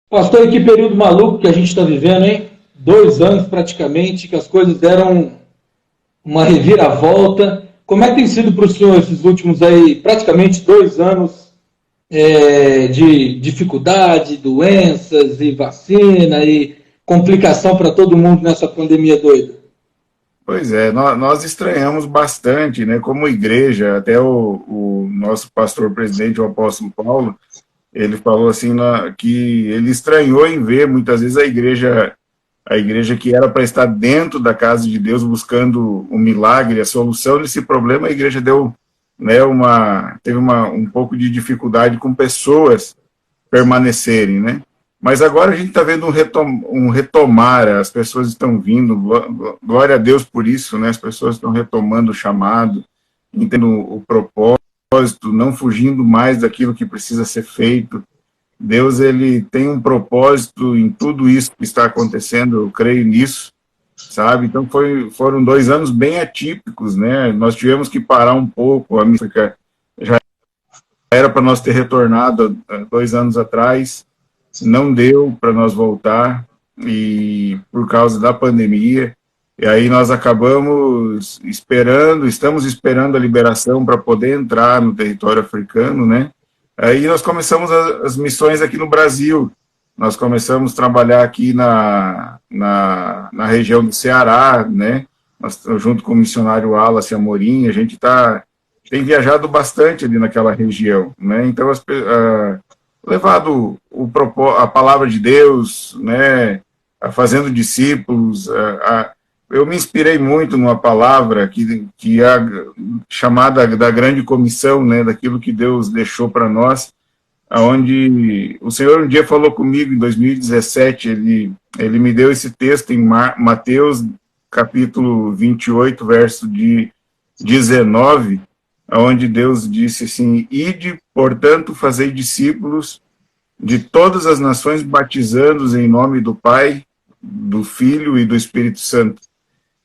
Pastor, e que período maluco que a gente está vivendo, hein? 2 anos praticamente, que as coisas deram uma reviravolta. Como é que tem sido para o senhor esses últimos aí, praticamente 2 anos de dificuldade, doenças e vacina e complicação para todo mundo nessa pandemia doida? Pois é, nós estranhamos bastante, né? Como igreja, até o nosso pastor presidente, o apóstolo Paulo, ele falou assim que ele estranhou em ver muitas vezes a igreja que era para estar dentro da casa de Deus buscando o milagre, a solução desse problema, a igreja deu, né, teve um pouco de dificuldade com pessoas permanecerem, né? Mas agora a gente está vendo um retomar, as pessoas estão vindo, glória a Deus por isso, né? As pessoas estão retomando o chamado, entendendo o propósito, não fugindo mais daquilo que precisa ser feito. Deus, ele tem um propósito em tudo isso que está acontecendo, eu creio nisso, sabe? Então foram 2 anos bem atípicos, né? Nós tivemos que parar um pouco, a música já era para nós ter retornado há 2 anos atrás, não deu para nós voltar, e por causa da pandemia, e aí nós acabamos estamos esperando a liberação para poder entrar no território africano, né? Aí nós começamos as missões aqui no Brasil, nós começamos a trabalhar aqui na região do Ceará, né? Nós, junto com o missionário Wallace Amorim, a gente tem viajado bastante ali naquela região, né? Então, levado a palavra de Deus, né, fazendo discípulos. Eu me inspirei muito numa palavra que é chamada da grande comissão, né, daquilo que Deus deixou para nós, onde o Senhor um dia falou comigo em 2017, ele me deu esse texto em Mateus capítulo 28, verso de 19, onde Deus disse assim: ide, portanto, fazei discípulos de todas as nações, batizando-os em nome do Pai, do Filho e do Espírito Santo.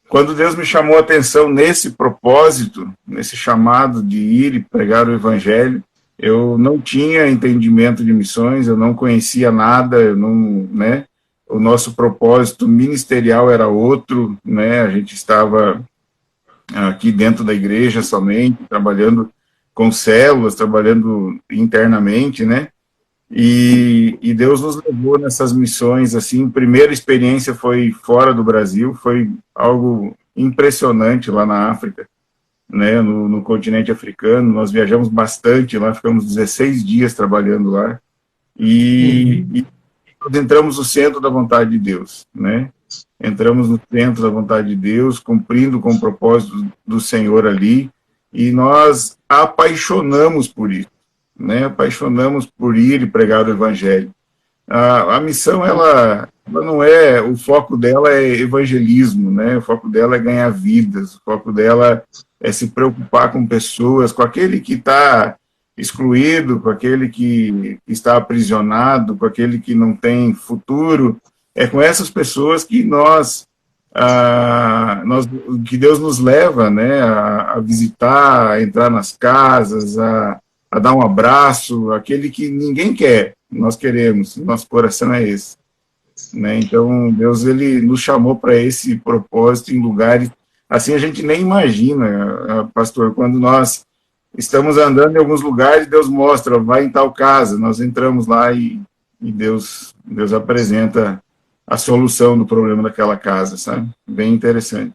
Quando Deus me chamou a atenção nesse propósito, nesse chamado de ir e pregar o Evangelho, eu não tinha entendimento de missões, eu não conhecia nada, eu não, né? O nosso propósito ministerial era outro, né? A gente estava aqui dentro da igreja somente, trabalhando com células, trabalhando internamente, né? E Deus nos levou nessas missões, assim, primeira experiência foi fora do Brasil, foi algo impressionante lá na África, né, no continente africano. Nós viajamos bastante lá, ficamos 16 dias trabalhando lá, e nós entramos no centro da vontade de Deus, né? Entramos no centro da vontade de Deus, cumprindo com o propósito do Senhor ali, e nós apaixonamos por isso, né? Apaixonamos por ir e pregar o Evangelho. A missão, ela não é, o foco dela é evangelismo, né? O foco dela é ganhar vidas, o foco dela é se preocupar com pessoas, com aquele que está excluído, com aquele que está aprisionado, com aquele que não tem futuro. É com essas pessoas que que Deus nos leva, né, a visitar, a entrar nas casas, a dar um abraço, aquele que ninguém quer, nós queremos, nosso coração é esse, né? Então Deus, ele nos chamou para esse propósito em lugares assim a gente nem imagina, pastor, quando nós estamos andando em alguns lugares, Deus mostra, vai em tal casa, nós entramos lá e Deus apresenta a solução do problema daquela casa, sabe? Bem interessante.